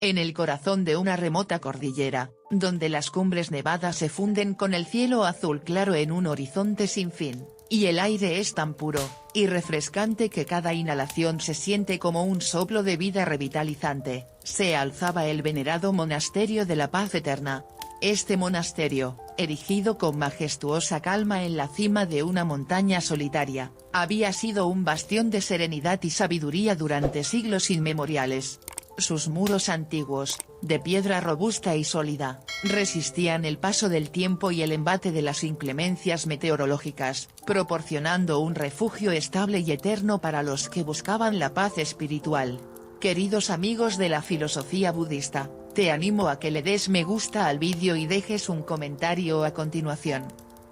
En el corazón de una remota cordillera, donde las cumbres nevadas se funden con el cielo azul claro en un horizonte sin fin, y el aire es tan puro y refrescante que cada inhalación se siente como un soplo de vida revitalizante, se alzaba el venerado Monasterio de la Paz Eterna. Este monasterio, erigido con majestuosa calma en la cima de una montaña solitaria, había sido un bastión de serenidad y sabiduría durante siglos inmemoriales. Sus muros antiguos, de piedra robusta y sólida, resistían el paso del tiempo y el embate de las inclemencias meteorológicas, proporcionando un refugio estable y eterno para los que buscaban la paz espiritual. Queridos amigos de la filosofía budista, te animo a que le des me gusta al vídeo y dejes un comentario a continuación.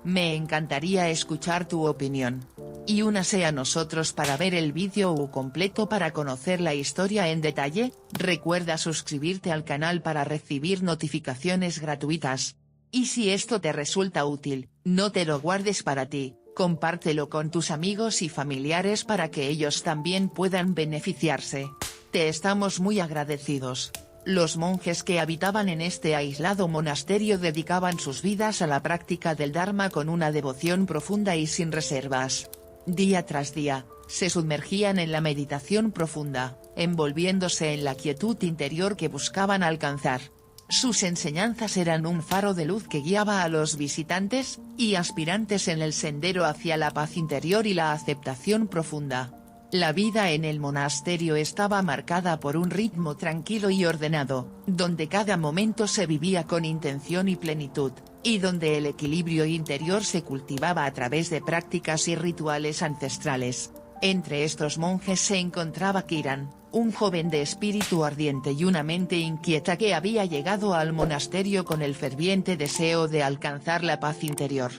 Me encantaría escuchar tu opinión. Y únase a nosotros para ver el vídeo completo para conocer la historia en detalle. Recuerda suscribirte al canal para recibir notificaciones gratuitas. Y si esto te resulta útil, no te lo guardes para ti, compártelo con tus amigos y familiares para que ellos también puedan beneficiarse. Te estamos muy agradecidos. Los monjes que habitaban en este aislado monasterio dedicaban sus vidas a la práctica del Dharma con una devoción profunda y sin reservas. Día tras día, se sumergían en la meditación profunda, envolviéndose en la quietud interior que buscaban alcanzar. Sus enseñanzas eran un faro de luz que guiaba a los visitantes y aspirantes en el sendero hacia la paz interior y la aceptación profunda. La vida en el monasterio estaba marcada por un ritmo tranquilo y ordenado, donde cada momento se vivía con intención y plenitud, y donde el equilibrio interior se cultivaba a través de prácticas y rituales ancestrales. Entre estos monjes se encontraba Kiran, un joven de espíritu ardiente y una mente inquieta que había llegado al monasterio con el ferviente deseo de alcanzar la paz interior.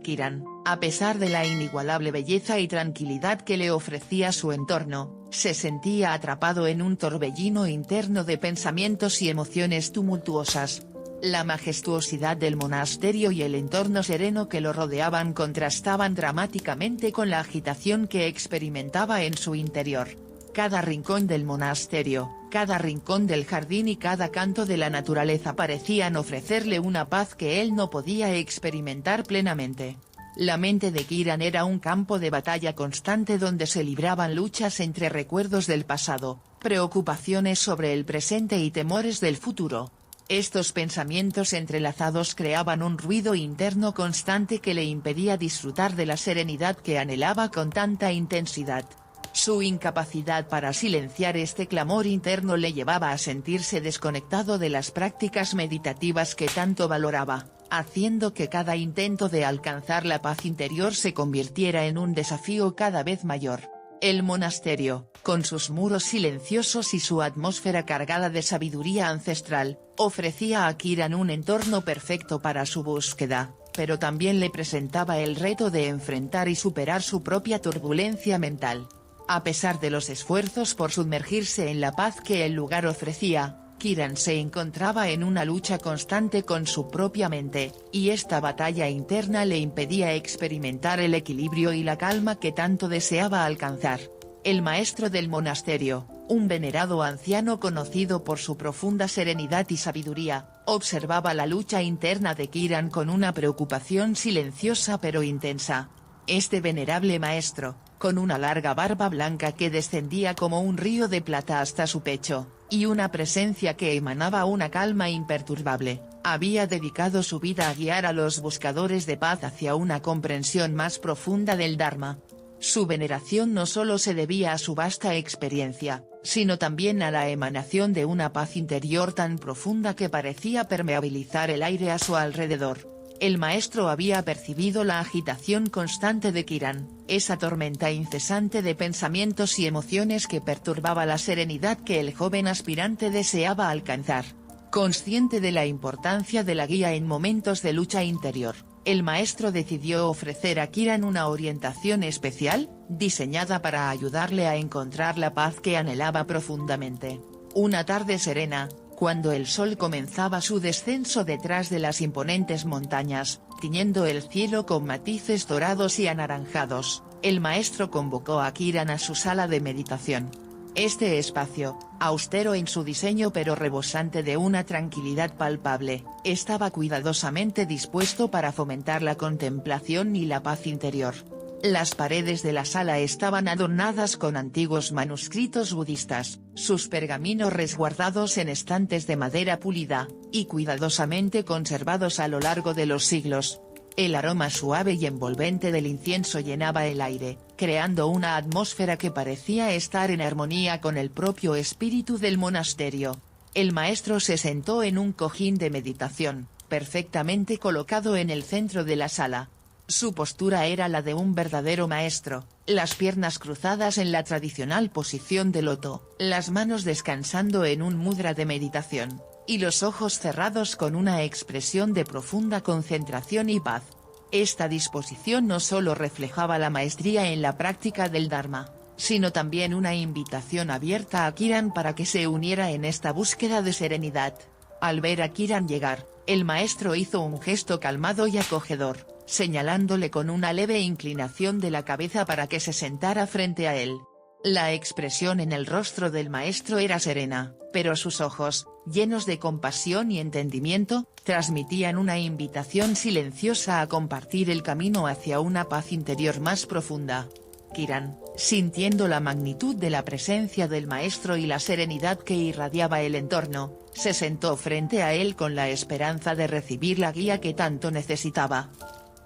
Kiran, a pesar de la inigualable belleza y tranquilidad que le ofrecía su entorno, se sentía atrapado en un torbellino interno de pensamientos y emociones tumultuosas. La majestuosidad del monasterio y el entorno sereno que lo rodeaban contrastaban dramáticamente con la agitación que experimentaba en su interior. Cada rincón del monasterio, cada rincón del jardín y cada canto de la naturaleza parecían ofrecerle una paz que él no podía experimentar plenamente. La mente de Kiran era un campo de batalla constante donde se libraban luchas entre recuerdos del pasado, preocupaciones sobre el presente y temores del futuro. Estos pensamientos entrelazados creaban un ruido interno constante que le impedía disfrutar de la serenidad que anhelaba con tanta intensidad. Su incapacidad para silenciar este clamor interno le llevaba a sentirse desconectado de las prácticas meditativas que tanto valoraba, haciendo que cada intento de alcanzar la paz interior se convirtiera en un desafío cada vez mayor. El monasterio, con sus muros silenciosos y su atmósfera cargada de sabiduría ancestral, ofrecía a Kiran un entorno perfecto para su búsqueda, pero también le presentaba el reto de enfrentar y superar su propia turbulencia mental. A pesar de los esfuerzos por sumergirse en la paz que el lugar ofrecía, Kiran se encontraba en una lucha constante con su propia mente, y esta batalla interna le impedía experimentar el equilibrio y la calma que tanto deseaba alcanzar. El maestro del monasterio, un venerado anciano conocido por su profunda serenidad y sabiduría, observaba la lucha interna de Kiran con una preocupación silenciosa pero intensa. Este venerable maestro, con una larga barba blanca que descendía como un río de plata hasta su pecho, y una presencia que emanaba una calma imperturbable, había dedicado su vida a guiar a los buscadores de paz hacia una comprensión más profunda del Dharma. Su veneración no solo se debía a su vasta experiencia, sino también a la emanación de una paz interior tan profunda que parecía permeabilizar el aire a su alrededor. El maestro había percibido la agitación constante de Kiran, esa tormenta incesante de pensamientos y emociones que perturbaba la serenidad que el joven aspirante deseaba alcanzar. Consciente de la importancia de la guía en momentos de lucha interior, el maestro decidió ofrecer a Kiran una orientación especial, diseñada para ayudarle a encontrar la paz que anhelaba profundamente. Una tarde serena, cuando el sol comenzaba su descenso detrás de las imponentes montañas, tiñendo el cielo con matices dorados y anaranjados, el maestro convocó a Kiran a su sala de meditación. Este espacio, austero en su diseño pero rebosante de una tranquilidad palpable, estaba cuidadosamente dispuesto para fomentar la contemplación y la paz interior. Las paredes de la sala estaban adornadas con antiguos manuscritos budistas, sus pergaminos resguardados en estantes de madera pulida, y cuidadosamente conservados a lo largo de los siglos. El aroma suave y envolvente del incienso llenaba el aire, creando una atmósfera que parecía estar en armonía con el propio espíritu del monasterio. El maestro se sentó en un cojín de meditación, perfectamente colocado en el centro de la sala. Su postura era la de un verdadero maestro, las piernas cruzadas en la tradicional posición de loto, las manos descansando en un mudra de meditación, y los ojos cerrados con una expresión de profunda concentración y paz. Esta disposición no solo reflejaba la maestría en la práctica del Dharma, sino también una invitación abierta a Kiran para que se uniera en esta búsqueda de serenidad. Al ver a Kiran llegar, el maestro hizo un gesto calmado y acogedor, señalándole con una leve inclinación de la cabeza para que se sentara frente a él. La expresión en el rostro del maestro era serena, pero sus ojos, llenos de compasión y entendimiento, transmitían una invitación silenciosa a compartir el camino hacia una paz interior más profunda. Kiran, sintiendo la magnitud de la presencia del maestro y la serenidad que irradiaba el entorno, se sentó frente a él con la esperanza de recibir la guía que tanto necesitaba.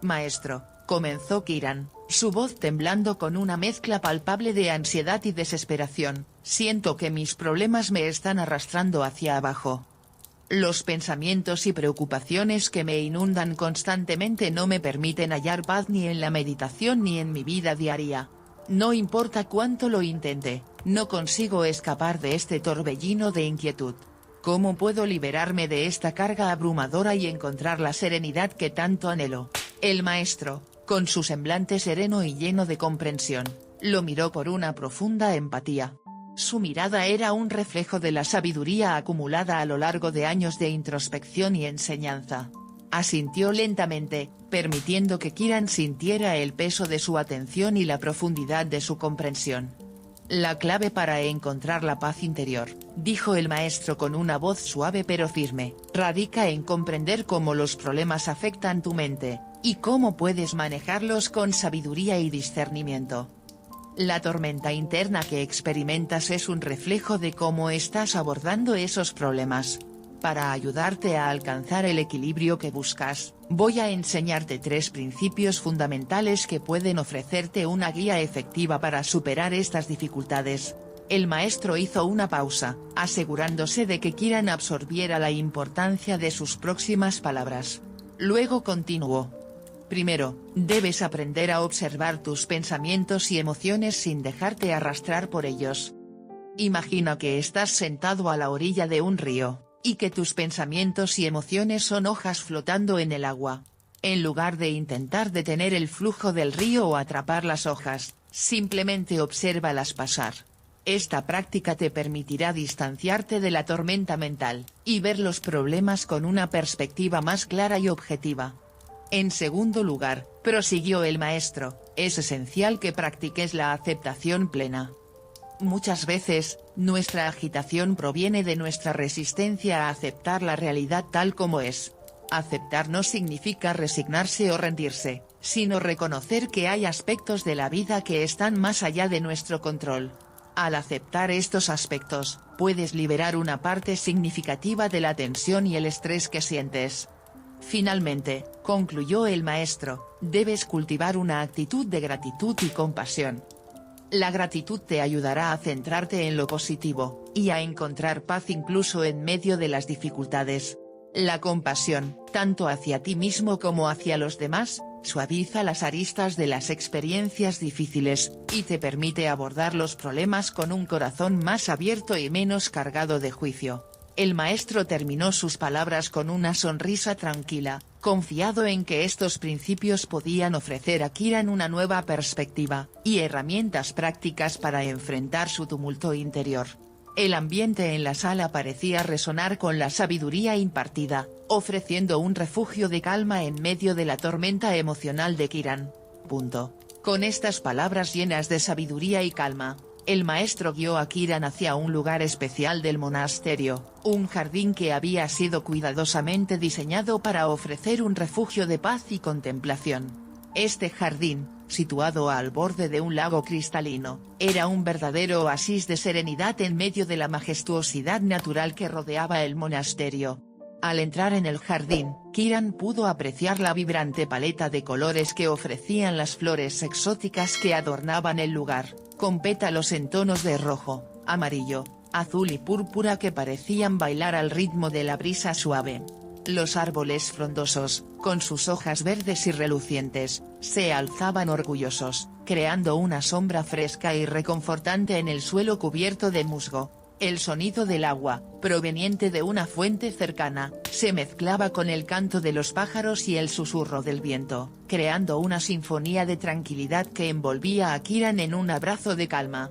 «Maestro», comenzó Kiran, su voz temblando con una mezcla palpable de ansiedad y desesperación, «siento que mis problemas me están arrastrando hacia abajo. Los pensamientos y preocupaciones que me inundan constantemente no me permiten hallar paz ni en la meditación ni en mi vida diaria. No importa cuánto lo intente, no consigo escapar de este torbellino de inquietud. ¿Cómo puedo liberarme de esta carga abrumadora y encontrar la serenidad que tanto anhelo?». El maestro, con su semblante sereno y lleno de comprensión, lo miró por una profunda empatía. Su mirada era un reflejo de la sabiduría acumulada a lo largo de años de introspección y enseñanza. Asintió lentamente, permitiendo que Kiran sintiera el peso de su atención y la profundidad de su comprensión. «La clave para encontrar la paz interior», dijo el maestro con una voz suave pero firme, «radica en comprender cómo los problemas afectan tu mente, y cómo puedes manejarlos con sabiduría y discernimiento. La tormenta interna que experimentas es un reflejo de cómo estás abordando esos problemas. Para ayudarte a alcanzar el equilibrio que buscas, voy a enseñarte 3 principios fundamentales que pueden ofrecerte una guía efectiva para superar estas dificultades». El maestro hizo una pausa, asegurándose de que Kiran absorbiera la importancia de sus próximas palabras. Luego continuó. «Primero, debes aprender a observar tus pensamientos y emociones sin dejarte arrastrar por ellos. Imagina que estás sentado a la orilla de un río, y que tus pensamientos y emociones son hojas flotando en el agua. En lugar de intentar detener el flujo del río o atrapar las hojas, simplemente obsérvalas pasar. Esta práctica te permitirá distanciarte de la tormenta mental, y ver los problemas con una perspectiva más clara y objetiva. En segundo lugar», prosiguió el maestro, «es esencial que practiques la aceptación plena. Muchas veces, nuestra agitación proviene de nuestra resistencia a aceptar la realidad tal como es. Aceptar no significa resignarse o rendirse, sino reconocer que hay aspectos de la vida que están más allá de nuestro control. Al aceptar estos aspectos, puedes liberar una parte significativa de la tensión y el estrés que sientes. Finalmente», concluyó el maestro, «debes cultivar una actitud de gratitud y compasión. La gratitud te ayudará a centrarte en lo positivo, y a encontrar paz incluso en medio de las dificultades. La compasión, tanto hacia ti mismo como hacia los demás, suaviza las aristas de las experiencias difíciles, y te permite abordar los problemas con un corazón más abierto y menos cargado de juicio». El maestro terminó sus palabras con una sonrisa tranquila, confiado en que estos principios podían ofrecer a Kiran una nueva perspectiva, y herramientas prácticas para enfrentar su tumulto interior. El ambiente en la sala parecía resonar con la sabiduría impartida, ofreciendo un refugio de calma en medio de la tormenta emocional de Kiran. Con estas palabras llenas de sabiduría y calma, El maestro guió a Kiran hacia un lugar especial del monasterio, un jardín que había sido cuidadosamente diseñado para ofrecer un refugio de paz y contemplación. Este jardín, situado al borde de un lago cristalino, era un verdadero oasis de serenidad en medio de la majestuosidad natural que rodeaba el monasterio. Al entrar en el jardín, Kiran pudo apreciar la vibrante paleta de colores que ofrecían las flores exóticas que adornaban el lugar, con pétalos en tonos de rojo, amarillo, azul y púrpura que parecían bailar al ritmo de la brisa suave. Los árboles frondosos, con sus hojas verdes y relucientes, se alzaban orgullosos, creando una sombra fresca y reconfortante en el suelo cubierto de musgo. El sonido del agua, proveniente de una fuente cercana, se mezclaba con el canto de los pájaros y el susurro del viento, creando una sinfonía de tranquilidad que envolvía a Kiran en un abrazo de calma.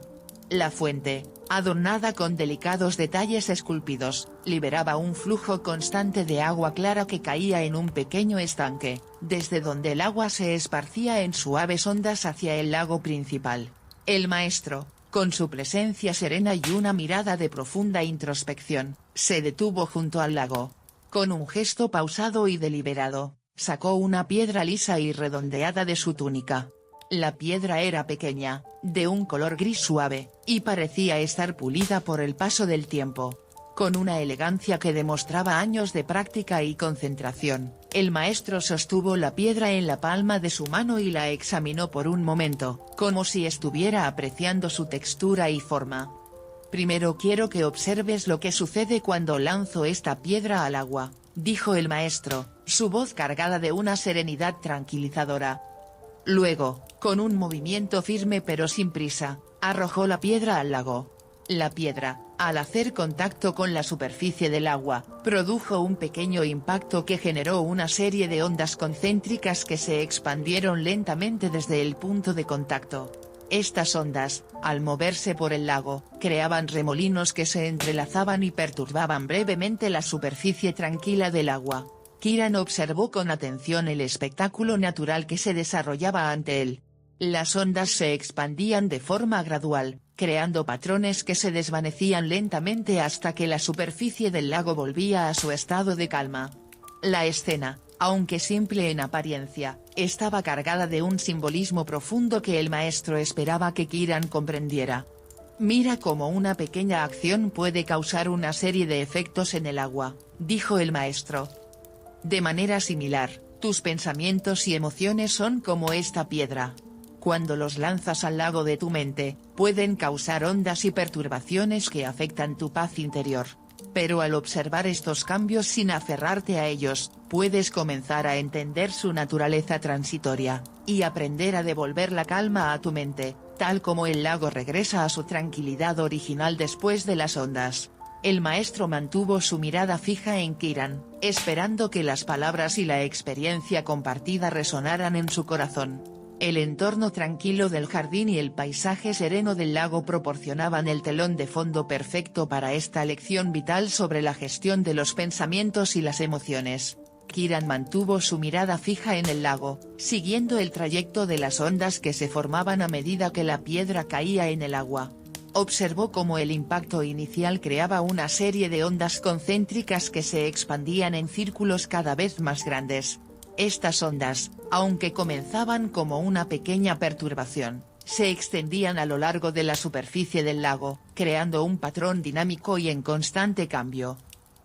La fuente, adornada con delicados detalles esculpidos, liberaba un flujo constante de agua clara que caía en un pequeño estanque, desde donde el agua se esparcía en suaves ondas hacia el lago principal. El maestro, con su presencia serena y una mirada de profunda introspección, se detuvo junto al lago. Con un gesto pausado y deliberado, sacó una piedra lisa y redondeada de su túnica. La piedra era pequeña, de un color gris suave, y parecía estar pulida por el paso del tiempo. Con una elegancia que demostraba años de práctica y concentración, el maestro sostuvo la piedra en la palma de su mano y la examinó por un momento, como si estuviera apreciando su textura y forma. «Primero quiero que observes lo que sucede cuando lanzo esta piedra al agua», dijo el maestro, su voz cargada de una serenidad tranquilizadora. Luego, con un movimiento firme pero sin prisa, arrojó la piedra al lago. La piedra, al hacer contacto con la superficie del agua, produjo un pequeño impacto que generó una serie de ondas concéntricas que se expandieron lentamente desde el punto de contacto. Estas ondas, al moverse por el lago, creaban remolinos que se entrelazaban y perturbaban brevemente la superficie tranquila del agua. Kiran observó con atención el espectáculo natural que se desarrollaba ante él. Las ondas se expandían de forma gradual, creando patrones que se desvanecían lentamente hasta que la superficie del lago volvía a su estado de calma. La escena, aunque simple en apariencia, estaba cargada de un simbolismo profundo que el maestro esperaba que Kiran comprendiera. «Mira cómo una pequeña acción puede causar una serie de efectos en el agua», dijo el maestro. «De manera similar, tus pensamientos y emociones son como esta piedra. Cuando los lanzas al lago de tu mente, pueden causar ondas y perturbaciones que afectan tu paz interior. Pero al observar estos cambios sin aferrarte a ellos, puedes comenzar a entender su naturaleza transitoria, y aprender a devolver la calma a tu mente, tal como el lago regresa a su tranquilidad original después de las ondas». El maestro mantuvo su mirada fija en Kiran, esperando que las palabras y la experiencia compartida resonaran en su corazón. El entorno tranquilo del jardín y el paisaje sereno del lago proporcionaban el telón de fondo perfecto para esta lección vital sobre la gestión de los pensamientos y las emociones. Kiran mantuvo su mirada fija en el lago, siguiendo el trayecto de las ondas que se formaban a medida que la piedra caía en el agua. Observó cómo el impacto inicial creaba una serie de ondas concéntricas que se expandían en círculos cada vez más grandes. Estas ondas, aunque comenzaban como una pequeña perturbación, se extendían a lo largo de la superficie del lago, creando un patrón dinámico y en constante cambio.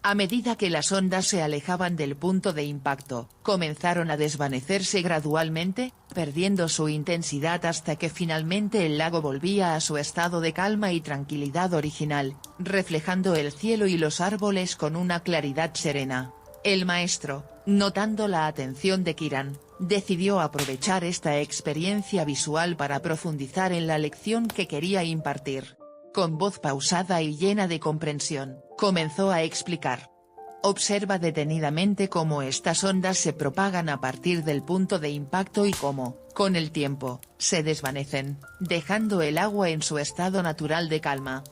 A medida que las ondas se alejaban del punto de impacto, comenzaron a desvanecerse gradualmente, perdiendo su intensidad hasta que finalmente el lago volvía a su estado de calma y tranquilidad original, reflejando el cielo y los árboles con una claridad serena. El maestro, notando la atención de Kiran, decidió aprovechar esta experiencia visual para profundizar en la lección que quería impartir. Con voz pausada y llena de comprensión, comenzó a explicar. Observa detenidamente cómo estas ondas se propagan a partir del punto de impacto y cómo, con el tiempo, se desvanecen, dejando el agua en su estado natural de calma.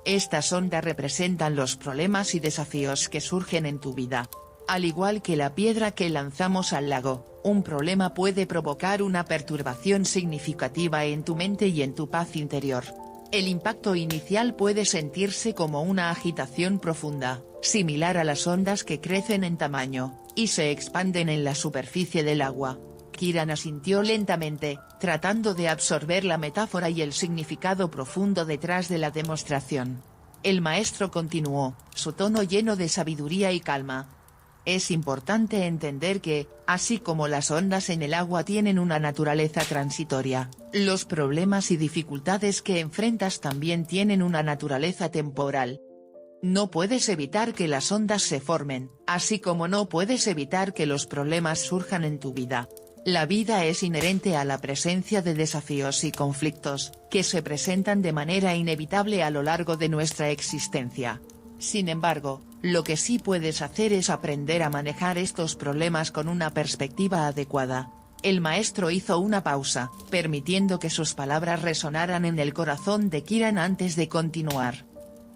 Estas ondas representan los problemas y desafíos que surgen en tu vida. Al igual que la piedra que lanzamos al lago, un problema puede provocar una perturbación significativa en tu mente y en tu paz interior. El impacto inicial puede sentirse como una agitación profunda, similar a las ondas que crecen en tamaño, y se expanden en la superficie del agua. Kiran asintió lentamente, tratando de absorber la metáfora y el significado profundo detrás de la demostración. El maestro continuó, su tono lleno de sabiduría y calma. Es importante entender que, así como las ondas en el agua tienen una naturaleza transitoria, los problemas y dificultades que enfrentas también tienen una naturaleza temporal. No puedes evitar que las ondas se formen, así como no puedes evitar que los problemas surjan en tu vida. La vida es inherente a la presencia de desafíos y conflictos, que se presentan de manera inevitable a lo largo de nuestra existencia. Sin embargo, lo que sí puedes hacer es aprender a manejar estos problemas con una perspectiva adecuada. El maestro hizo una pausa, permitiendo que sus palabras resonaran en el corazón de Kiran antes de continuar.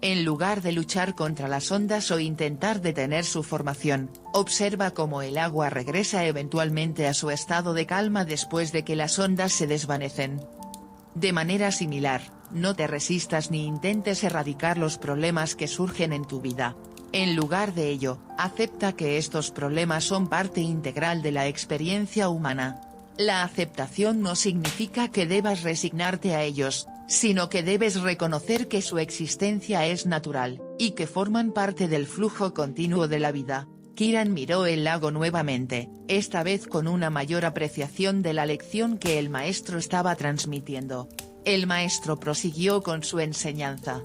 En lugar de luchar contra las ondas o intentar detener su formación, observa cómo el agua regresa eventualmente a su estado de calma después de que las ondas se desvanecen. De manera similar, no te resistas ni intentes erradicar los problemas que surgen en tu vida. En lugar de ello, acepta que estos problemas son parte integral de la experiencia humana. La aceptación no significa que debas resignarte a ellos, sino que debes reconocer que su existencia es natural, y que forman parte del flujo continuo de la vida. Kiran miró el lago nuevamente, esta vez con una mayor apreciación de la lección que el maestro estaba transmitiendo. El maestro prosiguió con su enseñanza.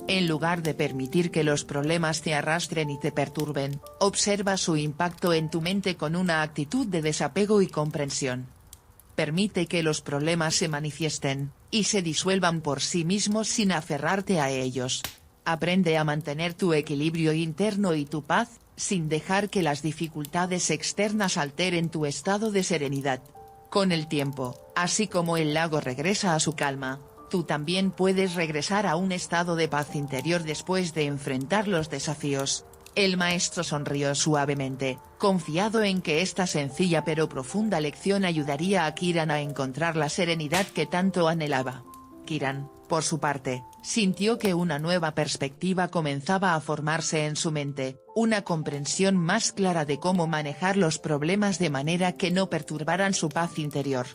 En lugar de permitir que los problemas te arrastren y te perturben, observa su impacto en tu mente con una actitud de desapego y comprensión. Permite que los problemas se manifiesten, y se disuelvan por sí mismos sin aferrarte a ellos. Aprende a mantener tu equilibrio interno y tu paz, sin dejar que las dificultades externas alteren tu estado de serenidad. Con el tiempo, así como el lago regresa a su calma, tú también puedes regresar a un estado de paz interior después de enfrentar los desafíos. El maestro sonrió suavemente, confiado en que esta sencilla pero profunda lección ayudaría a Kiran a encontrar la serenidad que tanto anhelaba. Kiran, por su parte, sintió que una nueva perspectiva comenzaba a formarse en su mente, una comprensión más clara de cómo manejar los problemas de manera que no perturbaran su paz interior.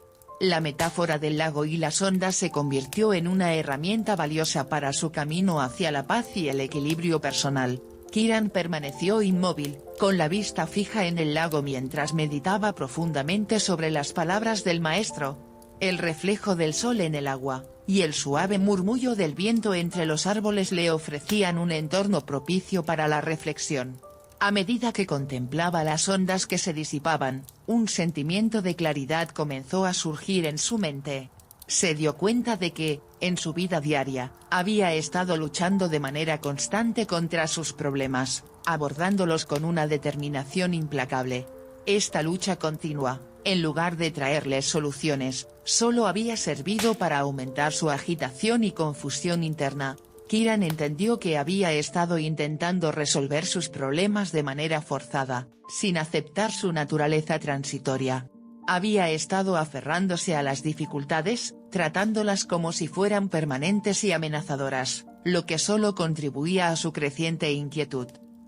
La metáfora del lago y las ondas se convirtió en una herramienta valiosa para su camino hacia la paz y el equilibrio personal. Kiran permaneció inmóvil, con la vista fija en el lago mientras meditaba profundamente sobre las palabras del maestro. El reflejo del sol en el agua, y el suave murmullo del viento entre los árboles le ofrecían un entorno propicio para la reflexión. A medida que contemplaba las ondas que se disipaban, un sentimiento de claridad comenzó a surgir en su mente. Se dio cuenta de que, en su vida diaria, había estado luchando de manera constante contra sus problemas, abordándolos con una determinación implacable. Esta lucha continua, en lugar de traerles soluciones, solo había servido para aumentar su agitación y confusión interna. Kiran entendió que había estado intentando resolver sus problemas de manera forzada, sin aceptar su naturaleza transitoria. Había estado aferrándose a las dificultades, tratándolas como si fueran permanentes y amenazadoras, lo que solo contribuía a su creciente inquietud.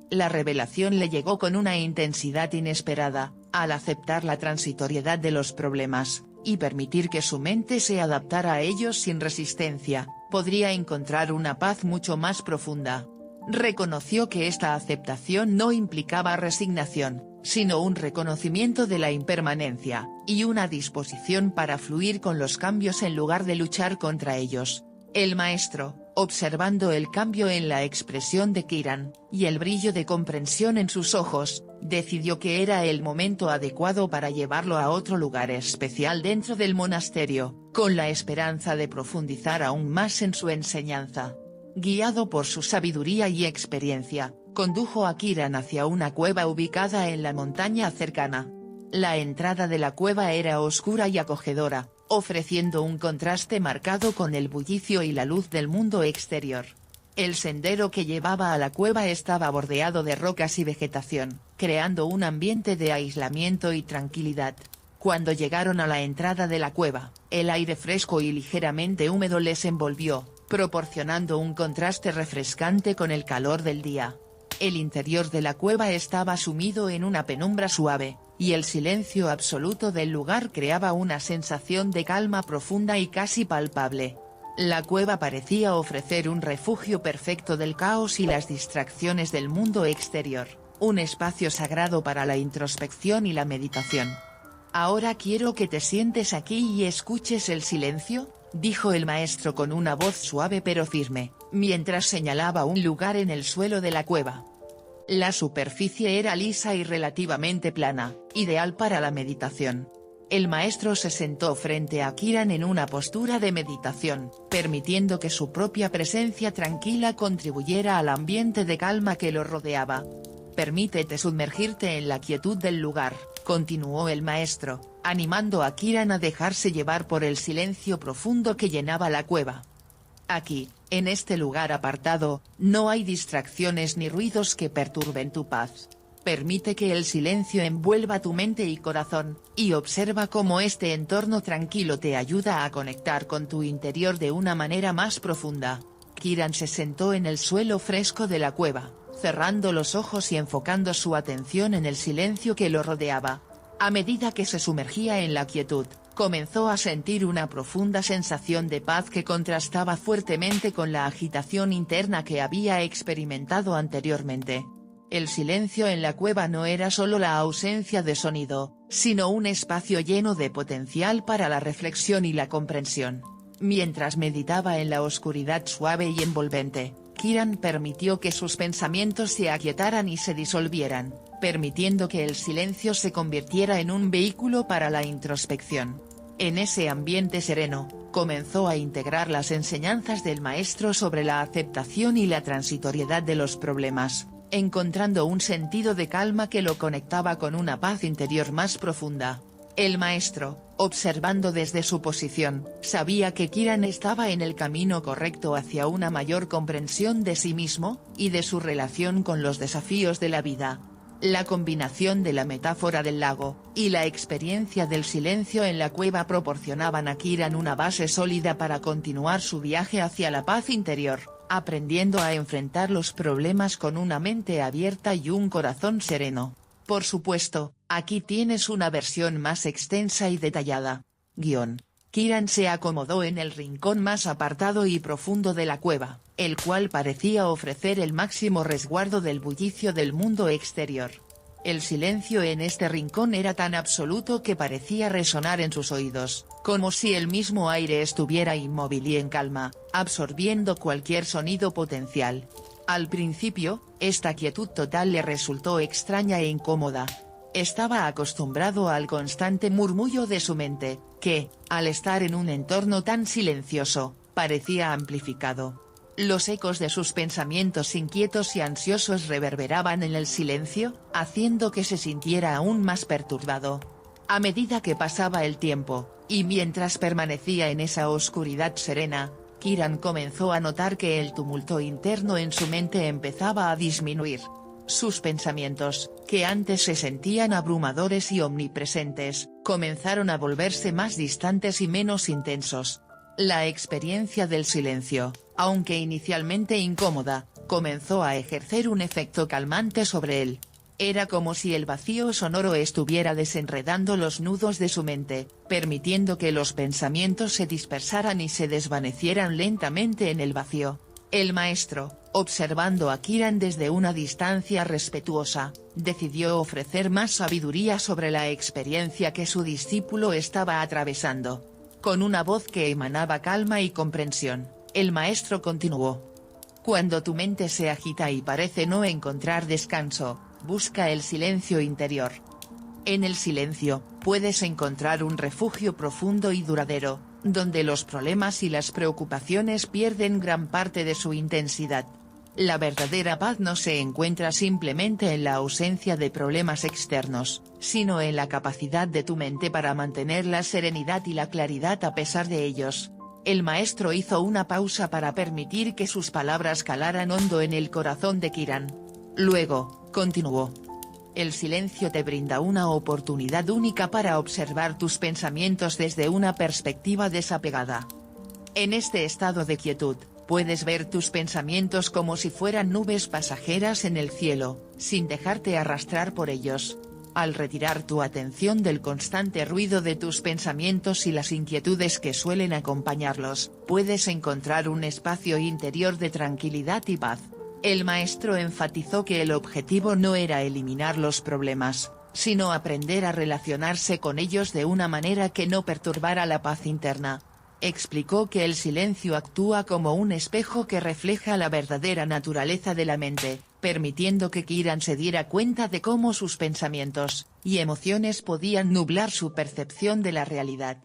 La revelación le llegó con una intensidad inesperada, al aceptar la transitoriedad de los problemas, y permitir que su mente se adaptara a ellos sin resistencia, podría encontrar una paz mucho más profunda. Reconoció que esta aceptación no implicaba resignación, sino un reconocimiento de la impermanencia, y una disposición para fluir con los cambios en lugar de luchar contra ellos. El maestro, observando el cambio en la expresión de Kiran, y el brillo de comprensión en sus ojos, decidió que era el momento adecuado para llevarlo a otro lugar especial dentro del monasterio, con la esperanza de profundizar aún más en su enseñanza. Guiado por su sabiduría y experiencia, condujo a Kiran hacia una cueva ubicada en la montaña cercana. La entrada de la cueva era oscura y acogedora, ofreciendo un contraste marcado con el bullicio y la luz del mundo exterior. El sendero que llevaba a la cueva estaba bordeado de rocas y vegetación, creando un ambiente de aislamiento y tranquilidad. Cuando llegaron a la entrada de la cueva, el aire fresco y ligeramente húmedo les envolvió, proporcionando un contraste refrescante con el calor del día. El interior de la cueva estaba sumido en una penumbra suave, y el silencio absoluto del lugar creaba una sensación de calma profunda y casi palpable. La cueva parecía ofrecer un refugio perfecto del caos y las distracciones del mundo exterior, un espacio sagrado para la introspección y la meditación. «Ahora quiero que te sientes aquí y escuches el silencio», dijo el maestro con una voz suave pero firme, mientras señalaba un lugar en el suelo de la cueva. La superficie era lisa y relativamente plana, ideal para la meditación. El maestro se sentó frente a Kiran en una postura de meditación, permitiendo que su propia presencia tranquila contribuyera al ambiente de calma que lo rodeaba. «Permítete sumergirte en la quietud del lugar», continuó el maestro, animando a Kiran a dejarse llevar por el silencio profundo que llenaba la cueva. «Aquí, en este lugar apartado, no hay distracciones ni ruidos que perturben tu paz. Permite que el silencio envuelva tu mente y corazón, y observa cómo este entorno tranquilo te ayuda a conectar con tu interior de una manera más profunda». Kiran se sentó en el suelo fresco de la cueva, cerrando los ojos y enfocando su atención en el silencio que lo rodeaba. A medida que se sumergía en la quietud, comenzó a sentir una profunda sensación de paz que contrastaba fuertemente con la agitación interna que había experimentado anteriormente. El silencio en la cueva no era solo la ausencia de sonido, sino un espacio lleno de potencial para la reflexión y la comprensión. Mientras meditaba en la oscuridad suave y envolvente, Kiran permitió que sus pensamientos se aquietaran y se disolvieran, permitiendo que el silencio se convirtiera en un vehículo para la introspección. En ese ambiente sereno, comenzó a integrar las enseñanzas del maestro sobre la aceptación y la transitoriedad de los problemas, encontrando un sentido de calma que lo conectaba con una paz interior más profunda. El maestro, observando desde su posición, sabía que Kiran estaba en el camino correcto hacia una mayor comprensión de sí mismo, y de su relación con los desafíos de la vida. La combinación de la metáfora del lago, y la experiencia del silencio en la cueva proporcionaban a Kiran una base sólida para continuar su viaje hacia la paz interior, aprendiendo a enfrentar los problemas con una mente abierta y un corazón sereno. Por supuesto, aquí tienes una versión más extensa y detallada. Kiran se acomodó en el rincón más apartado y profundo de la cueva, el cual parecía ofrecer el máximo resguardo del bullicio del mundo exterior. El silencio en este rincón era tan absoluto que parecía resonar en sus oídos, como si el mismo aire estuviera inmóvil y en calma, absorbiendo cualquier sonido potencial. Al principio, esta quietud total le resultó extraña e incómoda. Estaba acostumbrado al constante murmullo de su mente, que, al estar en un entorno tan silencioso, parecía amplificado. Los ecos de sus pensamientos inquietos y ansiosos reverberaban en el silencio, haciendo que se sintiera aún más perturbado. A medida que pasaba el tiempo, y mientras permanecía en esa oscuridad serena, Kiran comenzó a notar que el tumulto interno en su mente empezaba a disminuir. Sus pensamientos, que antes se sentían abrumadores y omnipresentes, comenzaron a volverse más distantes y menos intensos. La experiencia del silencio, aunque inicialmente incómoda, comenzó a ejercer un efecto calmante sobre él. Era como si el vacío sonoro estuviera desenredando los nudos de su mente, permitiendo que los pensamientos se dispersaran y se desvanecieran lentamente en el vacío. El maestro, observando a Kiran desde una distancia respetuosa, decidió ofrecer más sabiduría sobre la experiencia que su discípulo estaba atravesando. Con una voz que emanaba calma y comprensión, el maestro continuó. Cuando tu mente se agita y parece no encontrar descanso, busca el silencio interior. En el silencio, puedes encontrar un refugio profundo y duradero, donde los problemas y las preocupaciones pierden gran parte de su intensidad. La verdadera paz no se encuentra simplemente en la ausencia de problemas externos, sino en la capacidad de tu mente para mantener la serenidad y la claridad a pesar de ellos. El maestro hizo una pausa para permitir que sus palabras calaran hondo en el corazón de Kiran. Luego, continuó. El silencio te brinda una oportunidad única para observar tus pensamientos desde una perspectiva desapegada. En este estado de quietud, Puedes ver tus pensamientos como si fueran nubes pasajeras en el cielo, sin dejarte arrastrar por ellos. Al retirar tu atención del constante ruido de tus pensamientos y las inquietudes que suelen acompañarlos, puedes encontrar un espacio interior de tranquilidad y paz. El maestro enfatizó que el objetivo no era eliminar los problemas, sino aprender a relacionarse con ellos de una manera que no perturbara la paz interna. Explicó que el silencio actúa como un espejo que refleja la verdadera naturaleza de la mente, permitiendo que Kiran se diera cuenta de cómo sus pensamientos y emociones podían nublar su percepción de la realidad.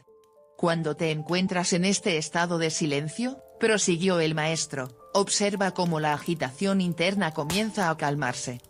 Cuando te encuentras en este estado de silencio, prosiguió el maestro, observa cómo la agitación interna comienza a calmarse.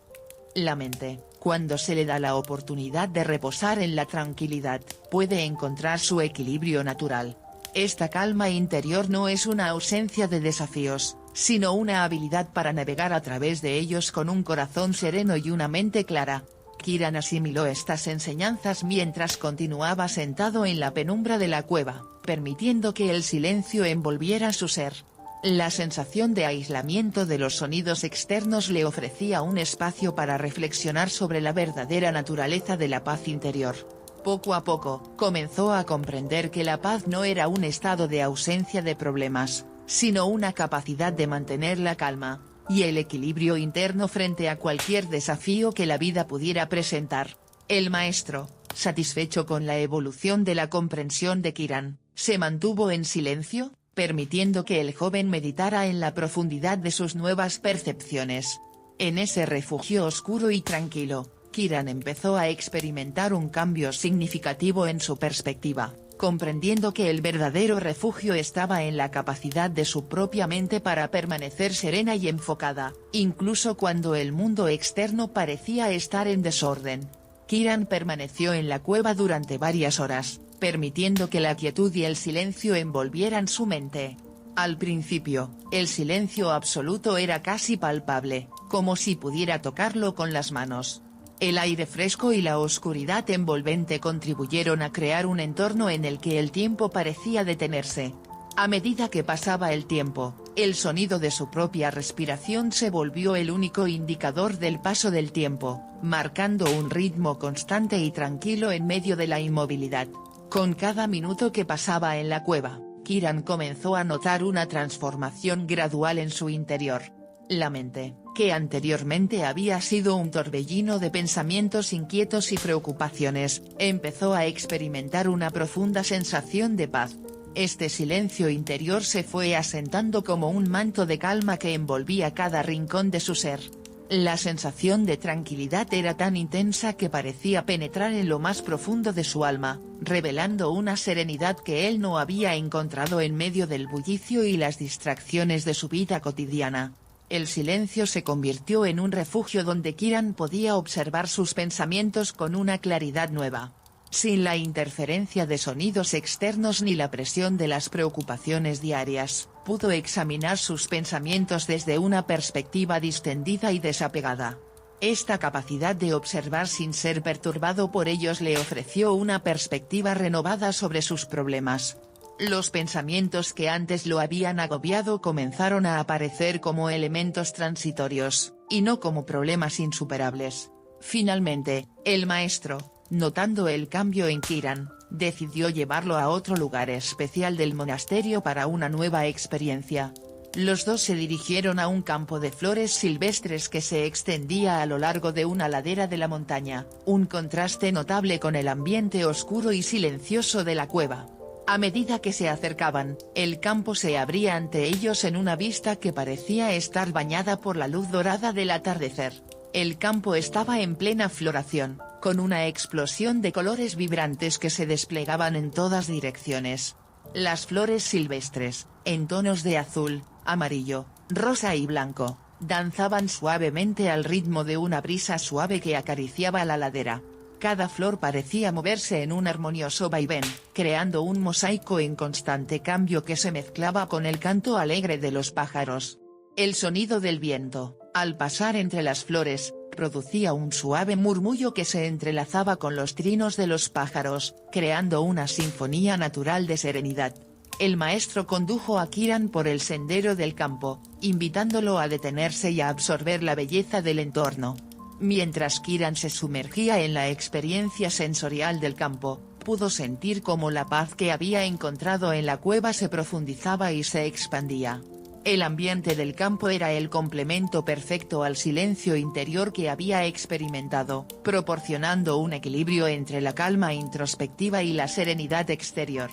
La mente, cuando se le da la oportunidad de reposar en la tranquilidad, puede encontrar su equilibrio natural. Esta calma interior no es una ausencia de desafíos, sino una habilidad para navegar a través de ellos con un corazón sereno y una mente clara. Kiran asimiló estas enseñanzas mientras continuaba sentado en la penumbra de la cueva, permitiendo que el silencio envolviera su ser. La sensación de aislamiento de los sonidos externos le ofrecía un espacio para reflexionar sobre la verdadera naturaleza de la paz interior. Poco a poco, comenzó a comprender que la paz no era un estado de ausencia de problemas, sino una capacidad de mantener la calma y el equilibrio interno frente a cualquier desafío que la vida pudiera presentar. El maestro, satisfecho con la evolución de la comprensión de Kiran, se mantuvo en silencio, permitiendo que el joven meditara en la profundidad de sus nuevas percepciones. En ese refugio oscuro y tranquilo, Kiran empezó a experimentar un cambio significativo en su perspectiva, comprendiendo que el verdadero refugio estaba en la capacidad de su propia mente para permanecer serena y enfocada, incluso cuando el mundo externo parecía estar en desorden. Kiran permaneció en la cueva durante varias horas, permitiendo que la quietud y el silencio envolvieran su mente. Al principio, el silencio absoluto era casi palpable, como si pudiera tocarlo con las manos. El aire fresco y la oscuridad envolvente contribuyeron a crear un entorno en el que el tiempo parecía detenerse. A medida que pasaba el tiempo, el sonido de su propia respiración se volvió el único indicador del paso del tiempo, marcando un ritmo constante y tranquilo en medio de la inmovilidad. Con cada minuto que pasaba en la cueva, Kiran comenzó a notar una transformación gradual en su interior. La mente, que anteriormente había sido un torbellino de pensamientos inquietos y preocupaciones, empezó a experimentar una profunda sensación de paz. Este silencio interior se fue asentando como un manto de calma que envolvía cada rincón de su ser. La sensación de tranquilidad era tan intensa que parecía penetrar en lo más profundo de su alma, revelando una serenidad que él no había encontrado en medio del bullicio y las distracciones de su vida cotidiana. El silencio se convirtió en un refugio donde Kiran podía observar sus pensamientos con una claridad nueva. Sin la interferencia de sonidos externos ni la presión de las preocupaciones diarias, pudo examinar sus pensamientos desde una perspectiva distendida y desapegada. Esta capacidad de observar sin ser perturbado por ellos le ofreció una perspectiva renovada sobre sus problemas. Los pensamientos que antes lo habían agobiado comenzaron a aparecer como elementos transitorios, y no como problemas insuperables. Finalmente, el maestro, notando el cambio en Kiran, decidió llevarlo a otro lugar especial del monasterio para una nueva experiencia. Los dos se dirigieron a un campo de flores silvestres que se extendía a lo largo de una ladera de la montaña, un contraste notable con el ambiente oscuro y silencioso de la cueva. A medida que se acercaban, el campo se abría ante ellos en una vista que parecía estar bañada por la luz dorada del atardecer. El campo estaba en plena floración, con una explosión de colores vibrantes que se desplegaban en todas direcciones. Las flores silvestres, en tonos de azul, amarillo, rosa y blanco, danzaban suavemente al ritmo de una brisa suave que acariciaba la ladera. Cada flor parecía moverse en un armonioso vaivén, creando un mosaico en constante cambio que se mezclaba con el canto alegre de los pájaros. El sonido del viento, al pasar entre las flores, producía un suave murmullo que se entrelazaba con los trinos de los pájaros, creando una sinfonía natural de serenidad. El maestro condujo a Kiran por el sendero del campo, invitándolo a detenerse y a absorber la belleza del entorno. Mientras Kiran se sumergía en la experiencia sensorial del campo, pudo sentir cómo la paz que había encontrado en la cueva se profundizaba y se expandía. El ambiente del campo era el complemento perfecto al silencio interior que había experimentado, proporcionando un equilibrio entre la calma introspectiva y la serenidad exterior.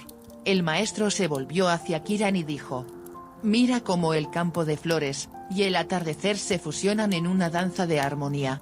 El maestro se volvió hacia Kiran y dijo: «Mira cómo el campo de flores y el atardecer se fusionan en una danza de armonía.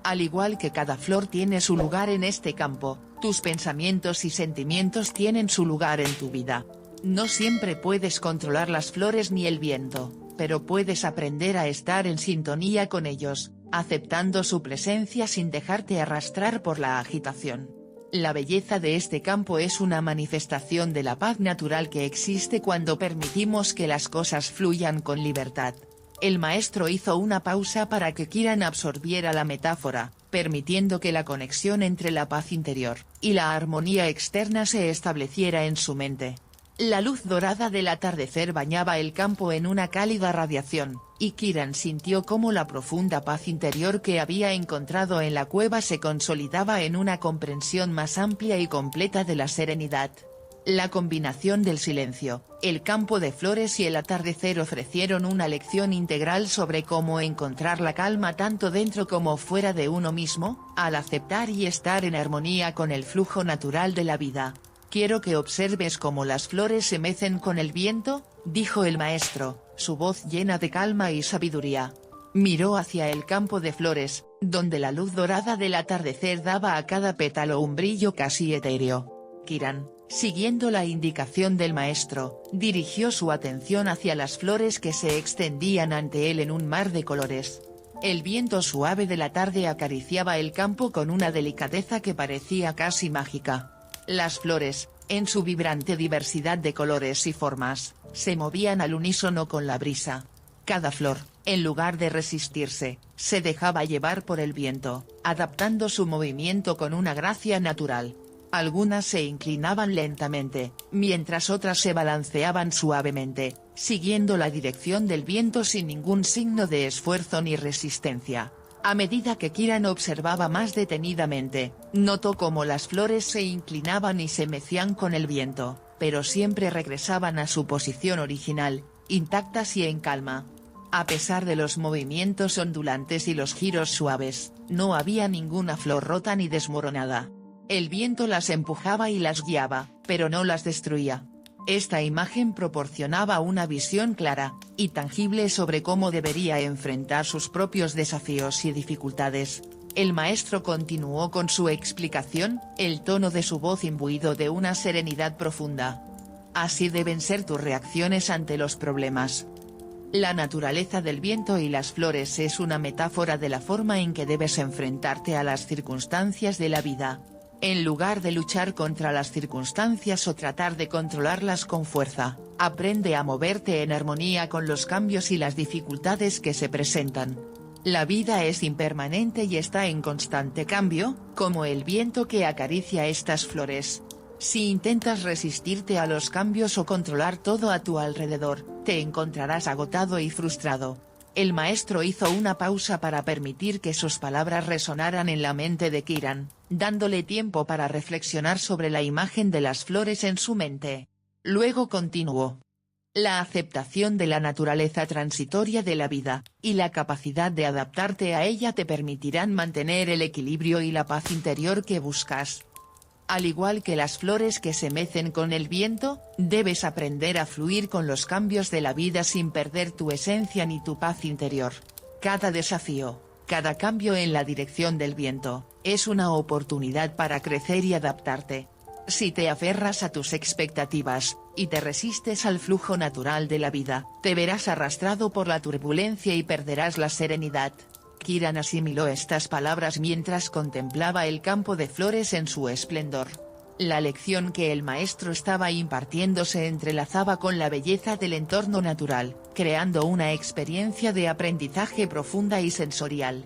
Al igual que cada flor tiene su lugar en este campo, tus pensamientos y sentimientos tienen su lugar en tu vida. No siempre puedes controlar las flores ni el viento, pero puedes aprender a estar en sintonía con ellos, aceptando su presencia sin dejarte arrastrar por la agitación. La belleza de este campo es una manifestación de la paz natural que existe cuando permitimos que las cosas fluyan con libertad». El maestro hizo una pausa para que Kiran absorbiera la metáfora, permitiendo que la conexión entre la paz interior y la armonía externa se estableciera en su mente. La luz dorada del atardecer bañaba el campo en una cálida radiación, y Kiran sintió cómo la profunda paz interior que había encontrado en la cueva se consolidaba en una comprensión más amplia y completa de la serenidad. La combinación del silencio, el campo de flores y el atardecer ofrecieron una lección integral sobre cómo encontrar la calma tanto dentro como fuera de uno mismo, al aceptar y estar en armonía con el flujo natural de la vida. «Quiero que observes cómo las flores se mecen con el viento», dijo el maestro, su voz llena de calma y sabiduría. Miró hacia el campo de flores, donde la luz dorada del atardecer daba a cada pétalo un brillo casi etéreo. Kiran, siguiendo la indicación del maestro, dirigió su atención hacia las flores que se extendían ante él en un mar de colores. El viento suave de la tarde acariciaba el campo con una delicadeza que parecía casi mágica. Las flores, en su vibrante diversidad de colores y formas, se movían al unísono con la brisa. Cada flor, en lugar de resistirse, se dejaba llevar por el viento, adaptando su movimiento con una gracia natural. Algunas se inclinaban lentamente, mientras otras se balanceaban suavemente, siguiendo la dirección del viento sin ningún signo de esfuerzo ni resistencia. A medida que Kiran observaba más detenidamente, notó cómo las flores se inclinaban y se mecían con el viento, pero siempre regresaban a su posición original, intactas y en calma. A pesar de los movimientos ondulantes y los giros suaves, no había ninguna flor rota ni desmoronada. El viento las empujaba y las guiaba, pero no las destruía. Esta imagen proporcionaba una visión clara y tangible sobre cómo debería enfrentar sus propios desafíos y dificultades. El maestro continuó con su explicación, el tono de su voz imbuido de una serenidad profunda. Así deben ser tus reacciones ante los problemas. La naturaleza del viento y las flores es una metáfora de la forma en que debes enfrentarte a las circunstancias de la vida. En lugar de luchar contra las circunstancias o tratar de controlarlas con fuerza, aprende a moverte en armonía con los cambios y las dificultades que se presentan. La vida es impermanente y está en constante cambio, como el viento que acaricia estas flores. Si intentas resistirte a los cambios o controlar todo a tu alrededor, te encontrarás agotado y frustrado. El maestro hizo una pausa para permitir que sus palabras resonaran en la mente de Kiran, dándole tiempo para reflexionar sobre la imagen de las flores en su mente. Luego continuó. La aceptación de la naturaleza transitoria de la vida, y la capacidad de adaptarte a ella te permitirán mantener el equilibrio y la paz interior que buscas. Al igual que las flores que se mecen con el viento, debes aprender a fluir con los cambios de la vida sin perder tu esencia ni tu paz interior. Cada desafío, cada cambio en la dirección del viento, es una oportunidad para crecer y adaptarte. Si te aferras a tus expectativas, y te resistes al flujo natural de la vida, te verás arrastrado por la turbulencia y perderás la serenidad. Kiran asimiló estas palabras mientras contemplaba el campo de flores en su esplendor. La lección que el maestro estaba impartiendo se entrelazaba con la belleza del entorno natural, creando una experiencia de aprendizaje profunda y sensorial.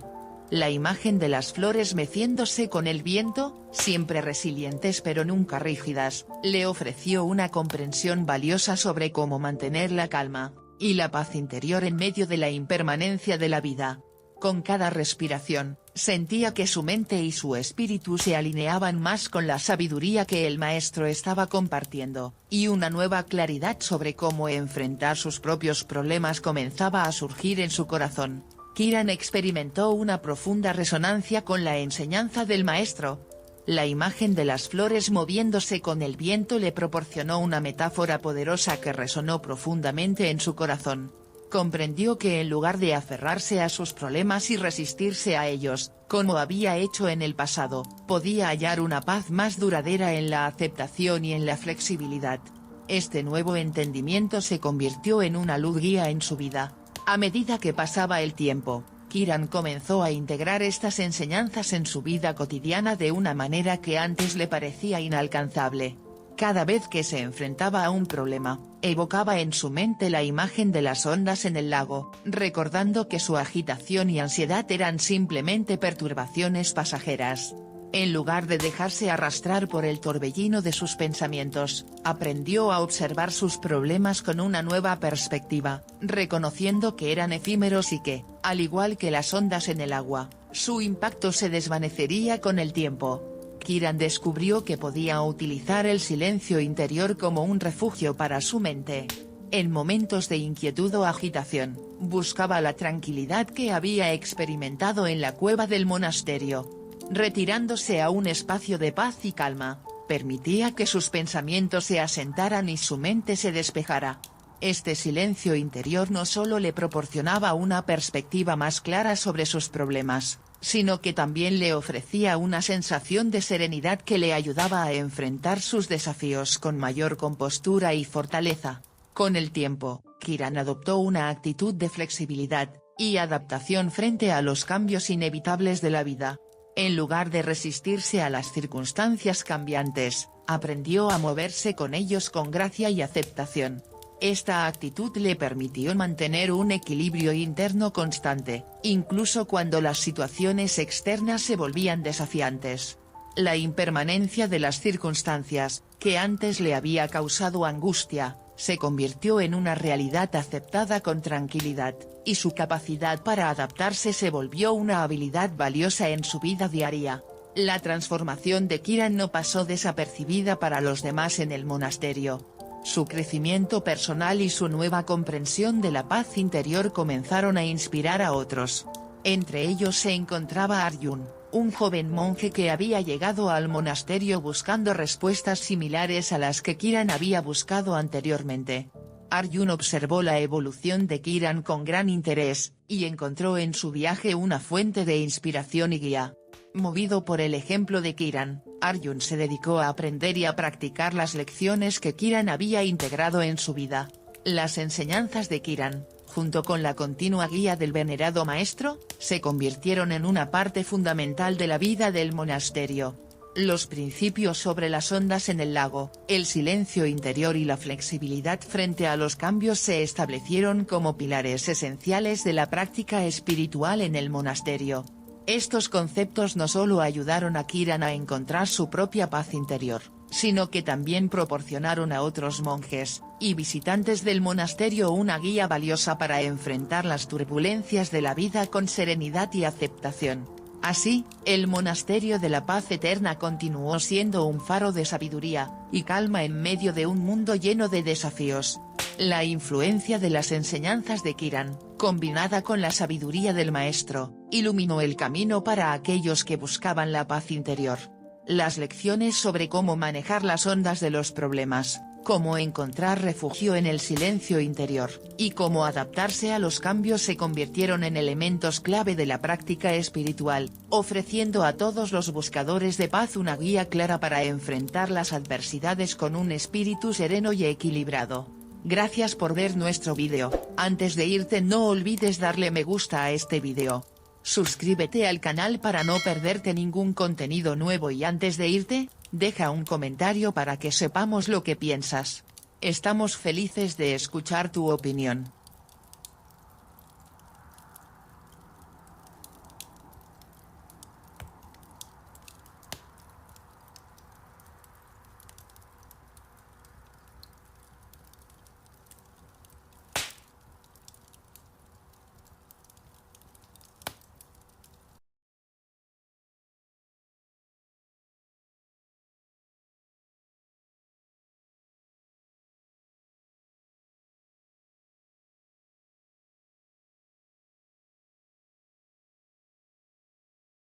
La imagen de las flores meciéndose con el viento, siempre resilientes pero nunca rígidas, le ofreció una comprensión valiosa sobre cómo mantener la calma y la paz interior en medio de la impermanencia de la vida. Con cada respiración, sentía que su mente y su espíritu se alineaban más con la sabiduría que el maestro estaba compartiendo, y una nueva claridad sobre cómo enfrentar sus propios problemas comenzaba a surgir en su corazón. Kiran experimentó una profunda resonancia con la enseñanza del maestro. La imagen de las flores moviéndose con el viento le proporcionó una metáfora poderosa que resonó profundamente en su corazón. Comprendió que en lugar de aferrarse a sus problemas y resistirse a ellos, como había hecho en el pasado, podía hallar una paz más duradera en la aceptación y en la flexibilidad. Este nuevo entendimiento se convirtió en una luz guía en su vida. A medida que pasaba el tiempo, Kiran comenzó a integrar estas enseñanzas en su vida cotidiana de una manera que antes le parecía inalcanzable. Cada vez que se enfrentaba a un problema, evocaba en su mente la imagen de las ondas en el lago, recordando que su agitación y ansiedad eran simplemente perturbaciones pasajeras. En lugar de dejarse arrastrar por el torbellino de sus pensamientos, aprendió a observar sus problemas con una nueva perspectiva, reconociendo que eran efímeros y que, al igual que las ondas en el agua, su impacto se desvanecería con el tiempo. Kiran descubrió que podía utilizar el silencio interior como un refugio para su mente. En momentos de inquietud o agitación, buscaba la tranquilidad que había experimentado en la cueva del monasterio. Retirándose a un espacio de paz y calma, permitía que sus pensamientos se asentaran y su mente se despejara. Este silencio interior no solo le proporcionaba una perspectiva más clara sobre sus problemas, sino que también le ofrecía una sensación de serenidad que le ayudaba a enfrentar sus desafíos con mayor compostura y fortaleza. Con el tiempo, Kiran adoptó una actitud de flexibilidad y adaptación frente a los cambios inevitables de la vida. En lugar de resistirse a las circunstancias cambiantes, aprendió a moverse con ellos con gracia y aceptación. Esta actitud le permitió mantener un equilibrio interno constante, incluso cuando las situaciones externas se volvían desafiantes. La impermanencia de las circunstancias, que antes le había causado angustia, se convirtió en una realidad aceptada con tranquilidad, y su capacidad para adaptarse se volvió una habilidad valiosa en su vida diaria. La transformación de Kiran no pasó desapercibida para los demás en el monasterio. Su crecimiento personal y su nueva comprensión de la paz interior comenzaron a inspirar a otros. Entre ellos se encontraba Arjun, un joven monje que había llegado al monasterio buscando respuestas similares a las que Kiran había buscado anteriormente. Arjun observó la evolución de Kiran con gran interés, y encontró en su viaje una fuente de inspiración y guía. Movido por el ejemplo de Kiran, Arjun se dedicó a aprender y a practicar las lecciones que Kiran había integrado en su vida. Las enseñanzas de Kiran, junto con la continua guía del venerado maestro, se convirtieron en una parte fundamental de la vida del monasterio. Los principios sobre las ondas en el lago, el silencio interior y la flexibilidad frente a los cambios se establecieron como pilares esenciales de la práctica espiritual en el monasterio. Estos conceptos no solo ayudaron a Kiran a encontrar su propia paz interior, sino que también proporcionaron a otros monjes y visitantes del monasterio una guía valiosa para enfrentar las turbulencias de la vida con serenidad y aceptación. Así, el monasterio de la paz eterna continuó siendo un faro de sabiduría y calma en medio de un mundo lleno de desafíos. La influencia de las enseñanzas de Kiran, combinada con la sabiduría del maestro, iluminó el camino para aquellos que buscaban la paz interior. Las lecciones sobre cómo manejar las ondas de los problemas, cómo encontrar refugio en el silencio interior, y cómo adaptarse a los cambios se convirtieron en elementos clave de la práctica espiritual, ofreciendo a todos los buscadores de paz una guía clara para enfrentar las adversidades con un espíritu sereno y equilibrado. Gracias por ver nuestro vídeo. Antes de irte no olvides darle me gusta a este vídeo. Suscríbete al canal para no perderte ningún contenido nuevo y antes de irte, deja un comentario para que sepamos lo que piensas. Estamos felices de escuchar tu opinión.